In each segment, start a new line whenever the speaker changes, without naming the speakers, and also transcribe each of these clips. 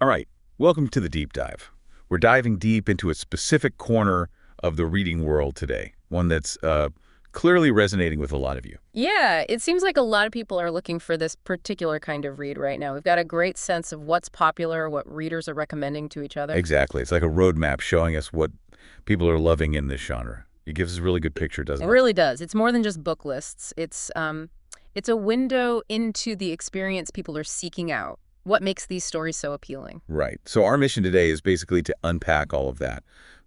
All right, welcome to the deep dive. We're diving deep into a specific corner of the reading world today, one that's clearly resonating with a lot of you.
Yeah, it seems like a lot of people are looking for this particular kind of read right now. We've got a great sense of what's popular, what readers are recommending to each other.
Exactly. It's like a roadmap showing us what people are loving in this genre. It gives us a really good picture,
It
doesn't it?
really does. It's more than just book lists. It's a window into the experience people are seeking out. What makes these stories so appealing?
Right. So our mission today is basically to unpack all of that,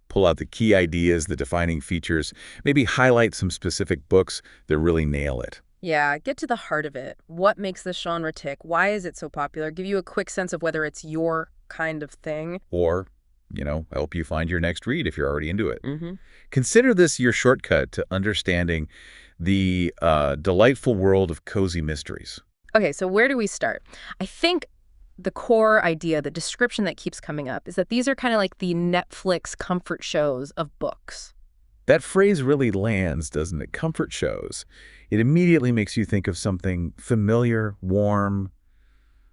pull out the key ideas, the defining features, maybe highlight some specific books that really nail it.
Yeah, get to the heart of it. What makes this genre tick? Why is it so popular? Give you a quick sense of whether it's your kind of thing.
Or, help you find your next read if you're already into it.
Mm-hmm.
Consider this your shortcut to understanding the delightful world of cozy mysteries.
Okay, so where do we start? I think the core idea, the description that keeps coming up, is that these are kind of like the Netflix comfort shows of books.
That phrase really lands, doesn't it? Comfort shows. It immediately makes you think of something familiar, warm,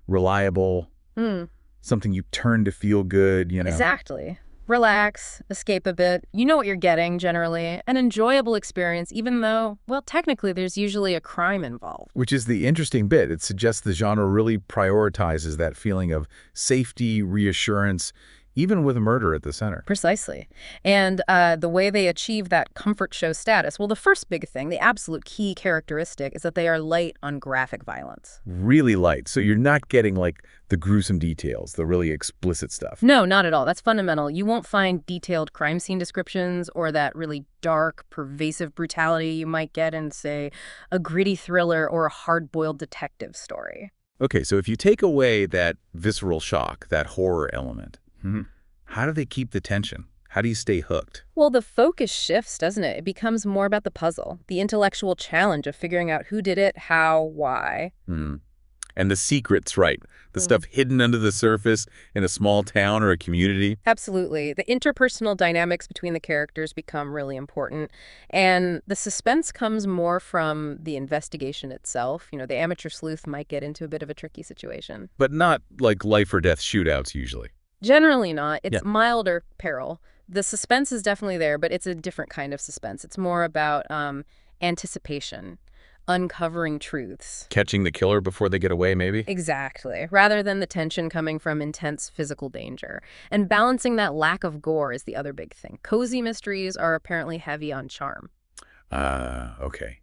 reliable,
Hmm.
something you turn to feel good.
Exactly. Relax, escape a bit. You know what you're getting, generally. An enjoyable experience, even though, well, technically there's usually a crime involved.
Which is the interesting bit. It suggests the genre really prioritizes that feeling of safety, reassurance, even with murder at the center.
Precisely. And the way they achieve that comfort show status, well, the first big thing, the absolute key characteristic, is that they are light on graphic violence.
Really light. So you're not getting like the gruesome details, the really explicit stuff.
No, not at all. That's fundamental. You won't find detailed crime scene descriptions or that really dark, pervasive brutality you might get in, say, a gritty thriller or a hard-boiled detective story.
Okay, so if you take away that visceral shock, that horror element, how do they keep the tension? How do you stay hooked?
Well, the focus shifts, doesn't it? It becomes more about the puzzle, the intellectual challenge of figuring out who did it, how, why.
And the secrets, right? The stuff hidden under the surface in a small town or a community.
Absolutely. The interpersonal dynamics between the characters become really important. And the suspense comes more from the investigation itself. The amateur sleuth might get into a bit of a tricky situation.
But not like life or death shootouts usually.
Generally not. It's milder peril. The suspense is definitely there, but it's a different kind of suspense. It's more about anticipation, uncovering truths.
Catching the killer before they get away, maybe?
Exactly. Rather than the tension coming from intense physical danger. And balancing that lack of gore is the other big thing. Cozy mysteries are apparently heavy on charm.
Okay.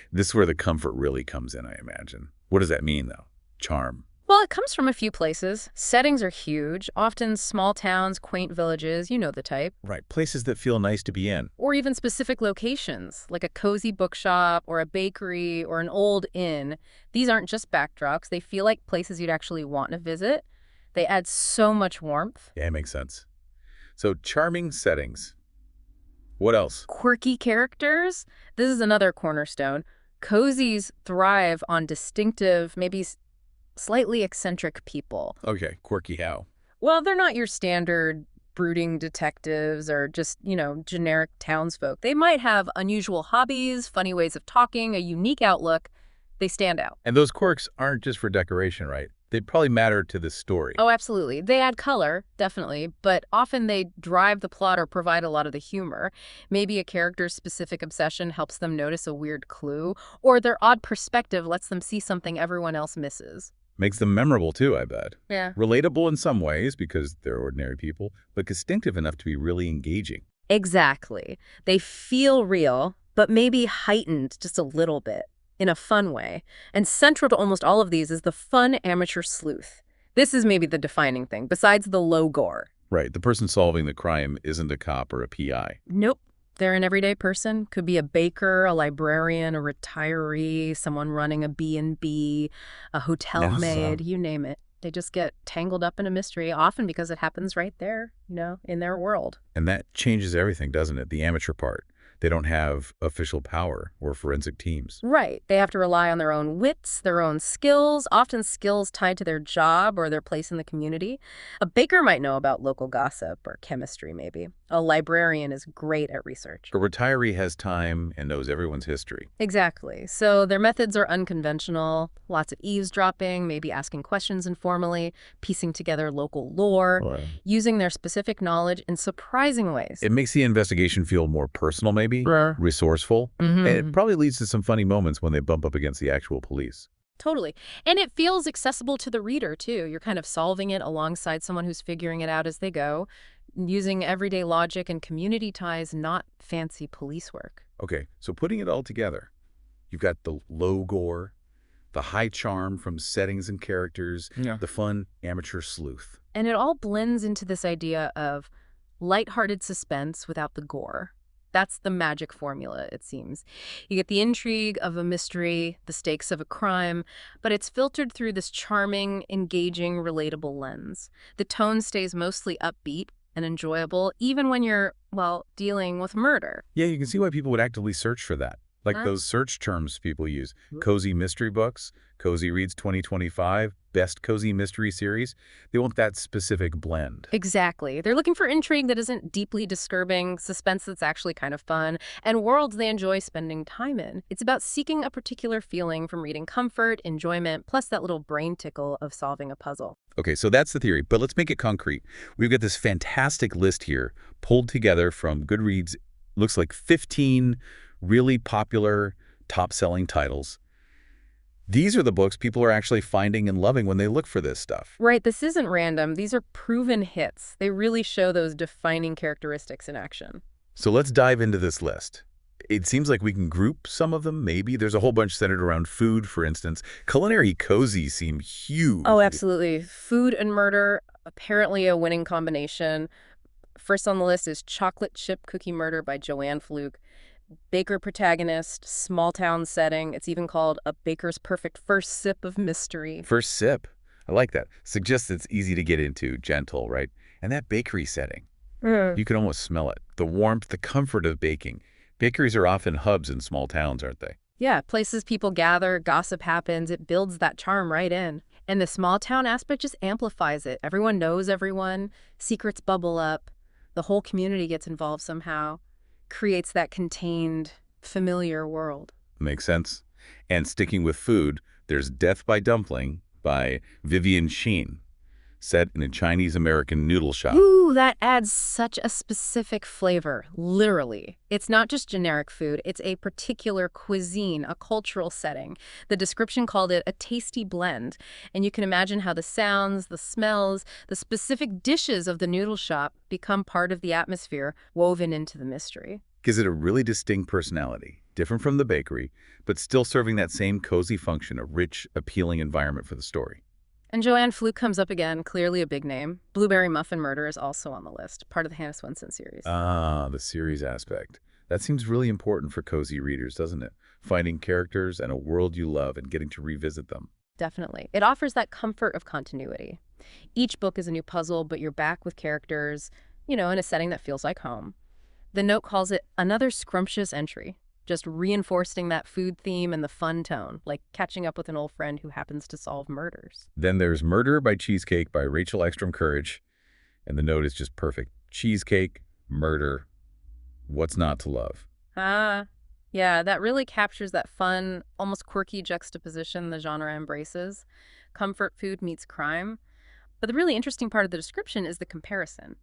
This is where the comfort really comes in, I imagine. What does that mean, though? Charm.
Well, it comes from a few places. Settings are huge, often small towns, quaint villages, you know the type.
Right, places that feel nice to be in.
Or even specific locations, like a cozy bookshop or a bakery or an old inn. These aren't just backdrops. They feel like places you'd actually want to visit. They add so much warmth.
Yeah, it makes sense. So charming settings. What else?
Quirky characters. This is another cornerstone. Cozies thrive on distinctive, maybe slightly eccentric people.
Okay, quirky how?
Well, they're not your standard brooding detectives or just, generic townsfolk. They might have unusual hobbies, funny ways of talking, a unique outlook. They stand out.
And those quirks aren't just for decoration, right? They'd probably matter to the story.
Oh, absolutely. They add color, definitely, but often they drive the plot or provide a lot of the humor. Maybe a character's specific obsession helps them notice a weird clue, or their odd perspective lets them see something everyone else misses.
Makes them memorable, too, I bet.
Yeah.
Relatable in some ways, because they're ordinary people, but distinctive enough to be really engaging.
Exactly. They feel real, but maybe heightened just a little bit, in a fun way. And central to almost all of these is the fun amateur sleuth. This is maybe the defining thing, besides the low gore.
Right, the person solving the crime isn't a cop or a PI.
Nope. They're an everyday person. Could be a baker, a librarian, a retiree, someone running a B&B, a hotel maid, you name it. They just get tangled up in a mystery, often because it happens right there, in their world.
And that changes everything, doesn't it? The amateur part. They don't have official power or forensic teams.
Right. They have to rely on their own wits, their own skills, often skills tied to their job or their place in the community. A baker might know about local gossip or chemistry, maybe. A librarian is great at research.
A retiree has time and knows everyone's history.
Exactly. So their methods are unconventional, lots of eavesdropping, maybe asking questions informally, piecing together local lore,
Wow.
using their specific knowledge in surprising ways.
It makes the investigation feel more personal, maybe,
Right.
resourceful, and it probably leads to some funny moments when they bump up against the actual police.
Totally. And it feels accessible to the reader, too. You're kind of solving it alongside someone who's figuring it out as they go, using everyday logic and community ties, not fancy police work.
Okay, so putting it all together, you've got the low gore, the high charm from settings and characters, the fun amateur sleuth.
And it all blends into this idea of lighthearted suspense without the gore. That's the magic formula, it seems. You get the intrigue of a mystery, the stakes of a crime, but it's filtered through this charming, engaging, relatable lens. The tone stays mostly upbeat and enjoyable, even when you're, well, dealing with murder.
Yeah, you can see why people would actively search for that. Like those search terms people use. Cozy mystery books, Cozy Reads 2025, best cozy mystery series. They want that specific blend.
Exactly. They're looking for intrigue that isn't deeply disturbing, suspense that's actually kind of fun, and worlds they enjoy spending time in. It's about seeking a particular feeling from reading comfort, enjoyment, plus that little brain tickle of solving a puzzle.
Okay, so that's the theory, but let's make it concrete. We've got this fantastic list here, pulled together from Goodreads, looks like 15 really popular, top-selling titles. These are the books people are actually finding and loving when they look for this stuff.
Right, this isn't random. These are proven hits. They really show those defining characteristics in action.
So let's dive into this list. It seems like we can group some of them, maybe. There's a whole bunch centered around food, for instance. Culinary cozy seem huge.
Oh, absolutely. Food and murder, apparently a winning combination. First on the list is Chocolate Chip Cookie Murder by Joanne Fluke. Baker protagonist, small town setting. It's even called a baker's perfect first sip of mystery.
First sip. I like that. Suggests it's easy to get into, gentle, right? And that bakery setting. You can almost smell it. The warmth, the comfort of baking. Bakeries are often hubs in small towns, aren't they?
Yeah, places people gather, gossip happens. It builds that charm right in. And the small town aspect just amplifies it. Everyone knows everyone. Secrets bubble up. The whole community gets involved somehow. Creates that contained, familiar world.
Makes sense. And sticking with food, there's Death by Dumpling by Vivian Sheen, set in a Chinese-American noodle shop.
Ooh, that adds such a specific flavor, literally. It's not just generic food, it's a particular cuisine, a cultural setting. The description called it a tasty blend, and you can imagine how the sounds, the smells, the specific dishes of the noodle shop become part of the atmosphere woven into the mystery.
Gives it a really distinct personality, different from the bakery, but still serving that same cozy function, a rich, appealing environment for the story.
And Joanne Fluke comes up again, clearly a big name. Blueberry Muffin Murder is also on the list, part of the Hannah Swenson series.
Ah, the series aspect. That seems really important for cozy readers, doesn't it? Finding characters and a world you love and getting to revisit them.
Definitely. It offers that comfort of continuity. Each book is a new puzzle, but you're back with characters, in a setting that feels like home. The note calls it another scrumptious entry, just reinforcing that food theme and the fun tone, like catching up with an old friend who happens to solve murders.
Then there's Murder by Cheesecake by Rachel Ekstrom Courage, and the note is just perfect. Cheesecake, murder, what's not to love?
Yeah, that really captures that fun, almost quirky juxtaposition the genre embraces. Comfort food meets crime. But the really interesting part of the description is the comparison.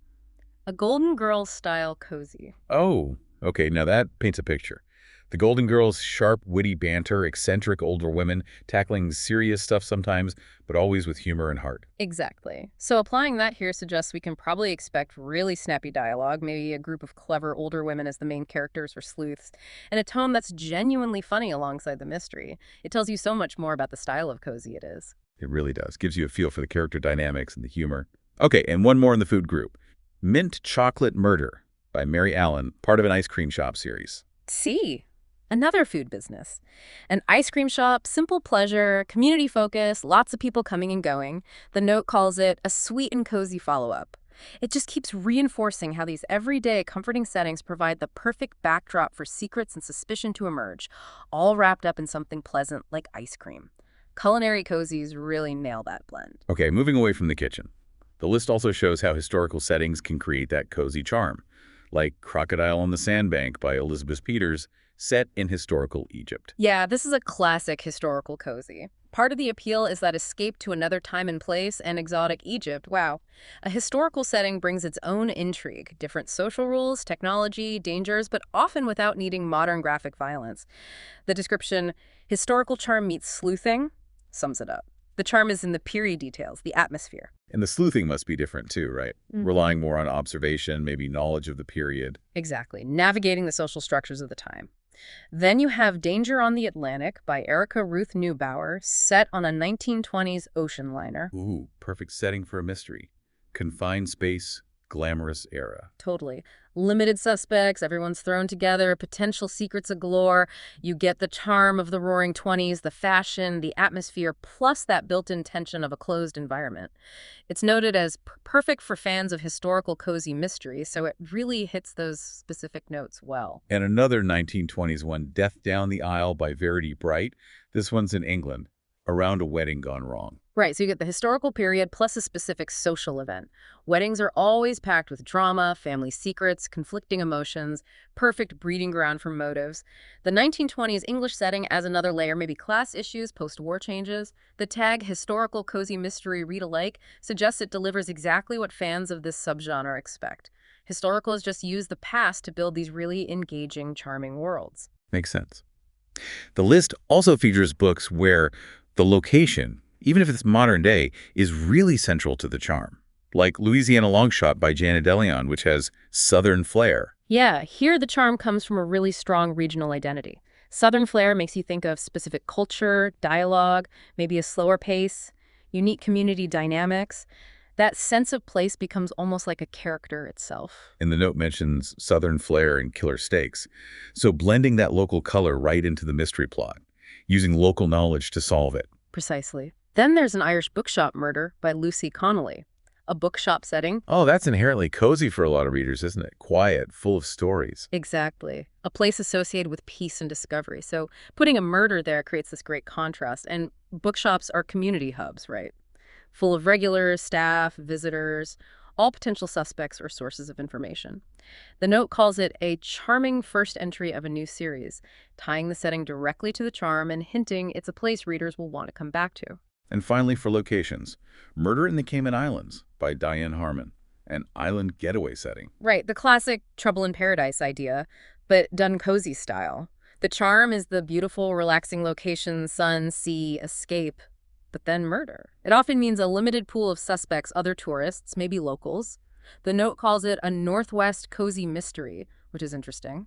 A Golden Girls-style cozy.
Oh, okay, now that paints a picture. The Golden Girls' sharp, witty banter, eccentric older women, tackling serious stuff sometimes, but always with humor and heart.
Exactly. So applying that here suggests we can probably expect really snappy dialogue, maybe a group of clever older women as the main characters or sleuths, and a tone that's genuinely funny alongside the mystery. It tells you so much more about the style of cozy it is.
It really does. Gives you a feel for the character dynamics and the humor. Okay, and one more in the food group. Mint Chocolate Murder by Mary Allen, part of an ice cream shop series.
See? Another food business. An ice cream shop, simple pleasure, community focus, lots of people coming and going. The note calls it a sweet and cozy follow-up. It just keeps reinforcing how these everyday, comforting settings provide the perfect backdrop for secrets and suspicion to emerge, all wrapped up in something pleasant like ice cream. Culinary cozies really nail that blend.
Okay, moving away from the kitchen. The list also shows how historical settings can create that cozy charm, like Crocodile on the Sandbank by Elizabeth Peters, set in historical Egypt.
Yeah, this is a classic historical cozy. Part of the appeal is that escape to another time and place and exotic Egypt. Wow. A historical setting brings its own intrigue, different social rules, technology, dangers, but often without needing modern graphic violence. The description, historical charm meets sleuthing, sums it up. The charm is in the period details, the atmosphere.
And the sleuthing must be different too, right?
Mhm.
Relying more on observation, maybe knowledge of the period.
Exactly, navigating the social structures of the time. Then you have Danger on the Atlantic by Erica Ruth Neubauer, set on a 1920s ocean liner.
Ooh, perfect setting for a mystery. Confined space, glamorous era.
Totally. Limited suspects, everyone's thrown together, potential secrets galore. You get the charm of the Roaring Twenties, the fashion, the atmosphere, plus that built-in tension of a closed environment. It's noted as perfect for fans of historical cozy mystery, so it really hits those specific notes well.
And another 1920s one, Death Down the Aisle by Verity Bright. This one's in England, around a wedding gone wrong.
Right, so you get the historical period plus a specific social event. Weddings are always packed with drama, family secrets, conflicting emotions, perfect breeding ground for motives. The 1920s English setting adds another layer, maybe class issues, post-war changes. The tag historical cozy mystery read alike suggests it delivers exactly what fans of this subgenre expect. Historical has just used the past to build these really engaging, charming worlds.
Makes sense. The list also features books where the location, even if it's modern day, is really central to the charm. Like Louisiana Longshot by Janet DeLeon, which has Southern flair.
Yeah, here the charm comes from a really strong regional identity. Southern flair makes you think of specific culture, dialogue, maybe a slower pace, unique community dynamics. That sense of place becomes almost like a character itself.
And the note mentions Southern flair and killer stakes. So blending that local color right into the mystery plot, using local knowledge to solve it.
Precisely. Then there's An Irish Bookshop Murder by Lucy Connolly. A bookshop setting.
Oh, that's inherently cozy for a lot of readers, isn't it? Quiet, full of stories.
Exactly. A place associated with peace and discovery. So putting a murder there creates this great contrast. And bookshops are community hubs, right? Full of regulars, staff, visitors, all potential suspects or sources of information. The note calls it a charming first entry of a new series, tying the setting directly to the charm and hinting it's a place readers will want to come back to.
And finally, for locations, Murder in the Cayman Islands by Diane Harmon, an island getaway setting.
Right, the classic Trouble in Paradise idea, but done cozy style. The charm is the beautiful, relaxing location, sun, sea, escape, but then murder. It often means a limited pool of suspects, other tourists, maybe locals. The note calls it a Northwest cozy mystery, which is interesting.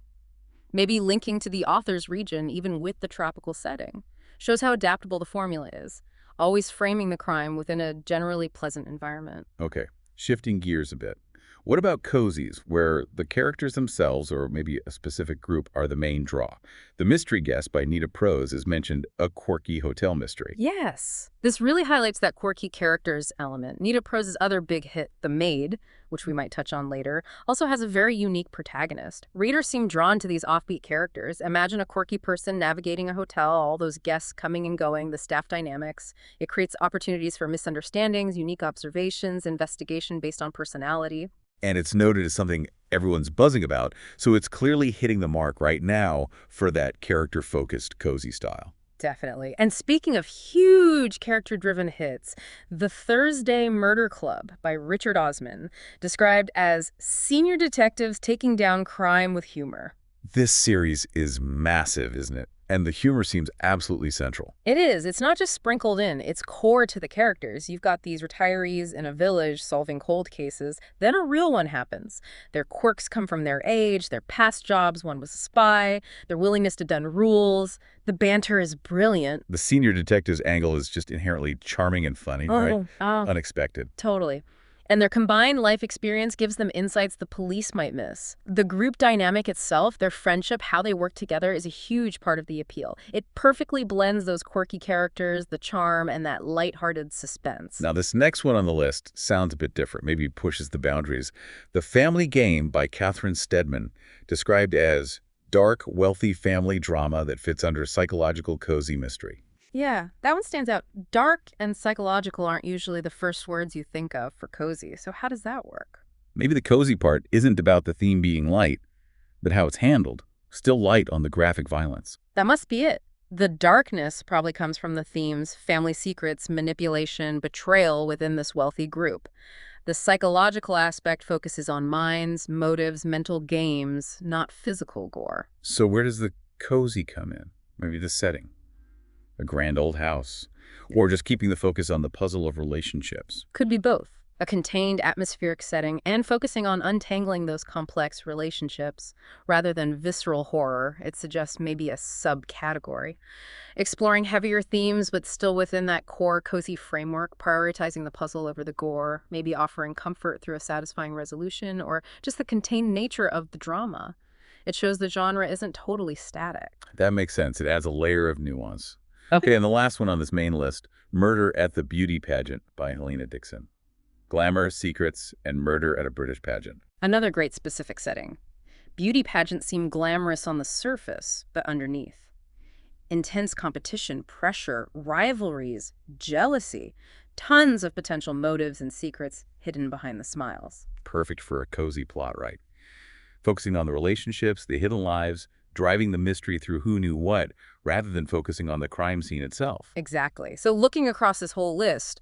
Maybe linking to the author's region even with the tropical setting. Shows how adaptable the formula is, always framing the crime within a generally pleasant environment.
Okay, shifting gears a bit. What about cozies, where the characters themselves, or maybe a specific group, are the main draw? The Mystery Guest by Nita Prose is mentioned a quirky hotel mystery.
Yes. This really highlights that quirky characters element. Nita Prose's other big hit, The Maid, which we might touch on later, also has a very unique protagonist. Readers seem drawn to these offbeat characters. Imagine a quirky person navigating a hotel, all those guests coming and going, the staff dynamics. It creates opportunities for misunderstandings, unique observations, investigation based on personality.
And it's noted as something everyone's buzzing about, so it's clearly hitting the mark right now for that character-focused cozy style.
Definitely. And speaking of huge character-driven hits, The Thursday Murder Club by Richard Osman, described as senior detectives taking down crime with humor.
This series is massive, isn't it? And the humor seems absolutely central.
It is. It's not just sprinkled in. It's core to the characters. You've got these retirees in a village solving cold cases. Then a real one happens. Their quirks come from their age, their past jobs. One was a spy, their willingness to bend rules. The banter is brilliant.
The senior detective's angle is just inherently charming and funny, right?
Oh,
Unexpected.
totally. And their combined life experience gives them insights the police might miss. The group dynamic itself, their friendship, how they work together is a huge part of the appeal. It perfectly blends those quirky characters, the charm, and that lighthearted suspense.
Now, this next one on the list sounds a bit different, maybe pushes the boundaries. The Family Game by Catherine Steadman, described as dark, wealthy family drama that fits under psychological cozy mystery.
Yeah, that one stands out. Dark and psychological aren't usually the first words you think of for cozy, so how does that work?
Maybe the cozy part isn't about the theme being light, but how it's handled. Still light on the graphic violence.
That must be it. The darkness probably comes from the themes, family secrets, manipulation, betrayal within this wealthy group. The psychological aspect focuses on minds, motives, mental games, not physical gore.
So where does the cozy come in? Maybe the setting. A grand old house. Or just keeping the focus on the puzzle of relationships.
Could be both. A contained atmospheric setting and focusing on untangling those complex relationships. Rather than visceral horror, it suggests maybe a subcategory. Exploring heavier themes but still within that core cozy framework, prioritizing the puzzle over the gore, maybe offering comfort through a satisfying resolution, or just the contained nature of the drama. It shows the genre isn't totally static.
That makes sense. It adds a layer of nuance. Okay, and the last one on this main list, Murder at the Beauty Pageant by Helena Dixon. Glamour, secrets, and murder at a British pageant.
Another great specific setting. Beauty pageants seem glamorous on the surface, but underneath. Intense competition, pressure, rivalries, jealousy. Tons of potential motives and secrets hidden behind the smiles.
Perfect for a cozy plot, right? Focusing on the relationships, the hidden lives, driving the mystery through who knew what, rather than focusing on the crime scene itself.
Exactly. So looking across this whole list,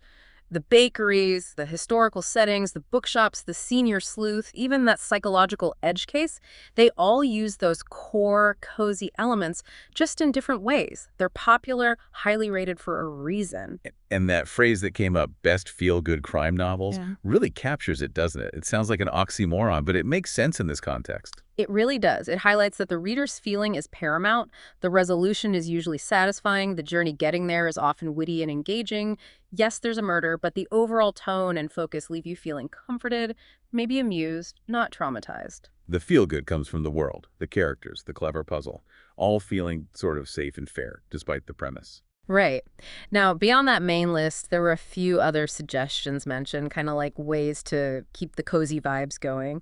the bakeries, the historical settings, the bookshops, the senior sleuth, even that psychological edge case, they all use those core cozy elements just in different ways. They're popular, highly rated for a reason.
And that phrase that came up, best feel-good crime novels, really captures it, doesn't it? It sounds like an oxymoron, but it makes sense in this context.
It really does. It highlights that the reader's feeling is paramount, the resolution is usually satisfying, the journey getting there is often witty and engaging. Yes, there's a murder, but the overall tone and focus leave you feeling comforted, maybe amused, not traumatized.
The feel-good comes from the world, the characters, the clever puzzle, all feeling sort of safe and fair, despite the premise.
Right. Now, beyond that main list, there were a few other suggestions mentioned, kind of like ways to keep the cozy vibes going.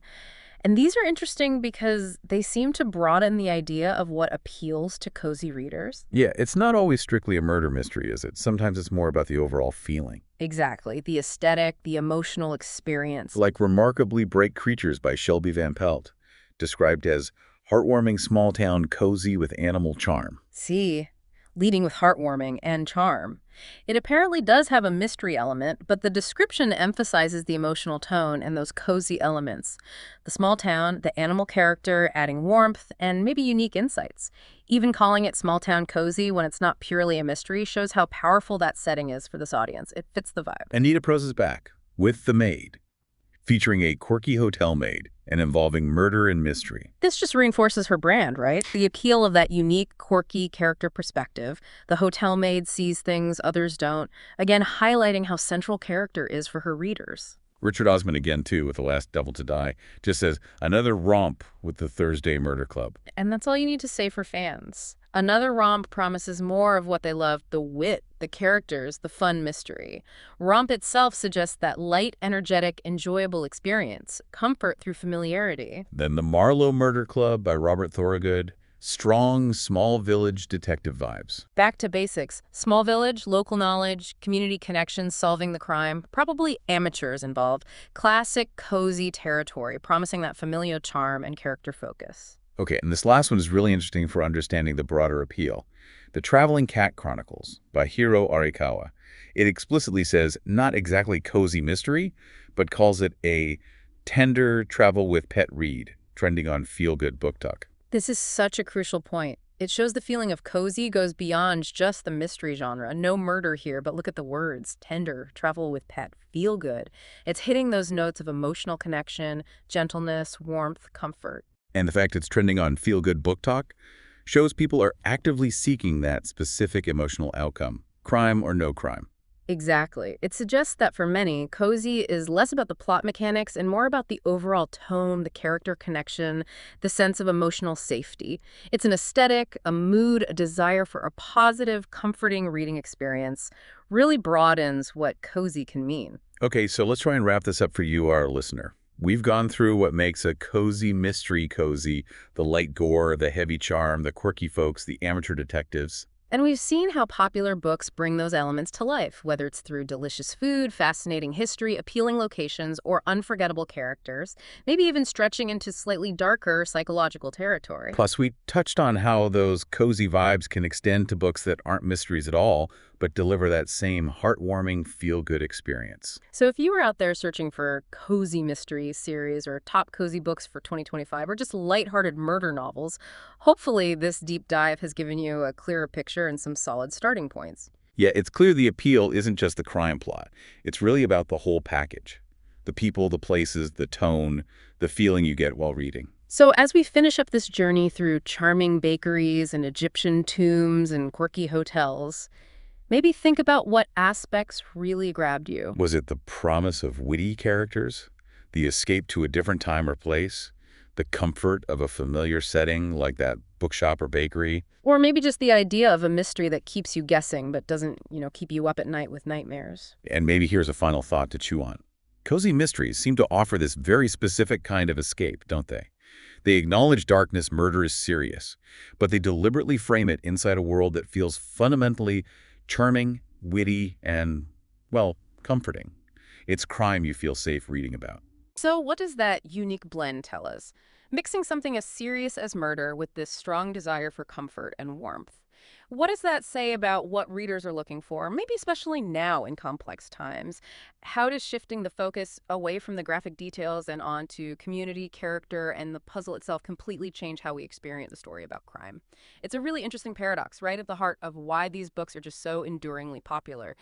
And these are interesting because they seem to broaden the idea of what appeals to cozy readers.
Yeah, it's not always strictly a murder mystery, is it? Sometimes it's more about the overall feeling.
Exactly. The aesthetic, the emotional experience.
Like Remarkably Bright Creatures by Shelby Van Pelt, described as heartwarming small-town cozy with animal charm.
See, leading with heartwarming and charm. It apparently does have a mystery element, but the description emphasizes the emotional tone and those cozy elements. The small town, the animal character, adding warmth, and maybe unique insights. Even calling it small town cozy when it's not purely a mystery shows how powerful that setting is for this audience. It fits the vibe.
Anita Prose is back with The Maid, featuring a quirky hotel maid and involving murder and mystery.
This just reinforces her brand, right? The appeal of that unique, quirky character perspective. The hotel maid sees things others don't. Again, highlighting how central character is for her readers.
Richard Osman again, too, with The Last Devil to Die, just says, another romp with the Thursday Murder Club.
And that's all you need to say for fans. Another romp promises more of what they love, the wit, the characters, the fun mystery. Romp itself suggests that light, energetic, enjoyable experience, comfort through familiarity.
Then The Marlowe Murder Club by Robert Thorogood. Strong, small village detective vibes.
Back to basics. Small village, local knowledge, community connections, solving the crime. Probably amateurs involved. Classic, cozy territory, promising that familial charm and character focus.
Okay, and this last one is really interesting for understanding the broader appeal. The Traveling Cat Chronicles by Hiro Arikawa. It explicitly says not exactly cozy mystery, but calls it a tender travel with pet read, trending on Feel Good Book Talk.
This is such a crucial point. It shows the feeling of cozy goes beyond just the mystery genre. No murder here, but look at the words. Tender, travel with pet, feel good. It's hitting those notes of emotional connection, gentleness, warmth, comfort.
And the fact it's trending on Feel Good Book Talk shows people are actively seeking that specific emotional outcome, crime or no crime.
Exactly. It suggests that for many, cozy is less about the plot mechanics and more about the overall tone, the character connection, the sense of emotional safety. It's an aesthetic, a mood, a desire for a positive, comforting reading experience. Really broadens what cozy can mean.
Okay, so let's try and wrap this up for you, our listener. We've gone through what makes a cozy mystery cozy, the light gore, the heavy charm, the quirky folks, the amateur detectives.
And we've seen how popular books bring those elements to life, whether it's through delicious food, fascinating history, appealing locations, or unforgettable characters, maybe even stretching into slightly darker psychological territory.
Plus, we touched on how those cozy vibes can extend to books that aren't mysteries at all, but deliver that same heartwarming, feel-good experience.
So if you were out there searching for cozy mystery series or top cozy books for 2025 or just lighthearted murder novels, hopefully this deep dive has given you a clearer picture and some solid starting points.
Yeah, it's clear the appeal isn't just the crime plot. It's really about the whole package. The people, the places, the tone, the feeling you get while reading.
So as we finish up this journey through charming bakeries and Egyptian tombs and quirky hotels, maybe think about what aspects really grabbed you.
Was it the promise of witty characters? The escape to a different time or place? The comfort of a familiar setting like that bookshop or bakery?
Or maybe just the idea of a mystery that keeps you guessing but doesn't, keep you up at night with nightmares.
And maybe here's a final thought to chew on. Cozy mysteries seem to offer this very specific kind of escape, don't they? They acknowledge darkness, murder is serious, but they deliberately frame it inside a world that feels fundamentally charming, witty, and, well, comforting. It's crime you feel safe reading about.
So what does that unique blend tell us? Mixing something as serious as murder with this strong desire for comfort and warmth. What does that say about what readers are looking for, maybe especially now in complex times? How does shifting the focus away from the graphic details and onto community, character, and the puzzle itself completely change how we experience the story about crime? It's a really interesting paradox, right at the heart of why these books are just so enduringly popular.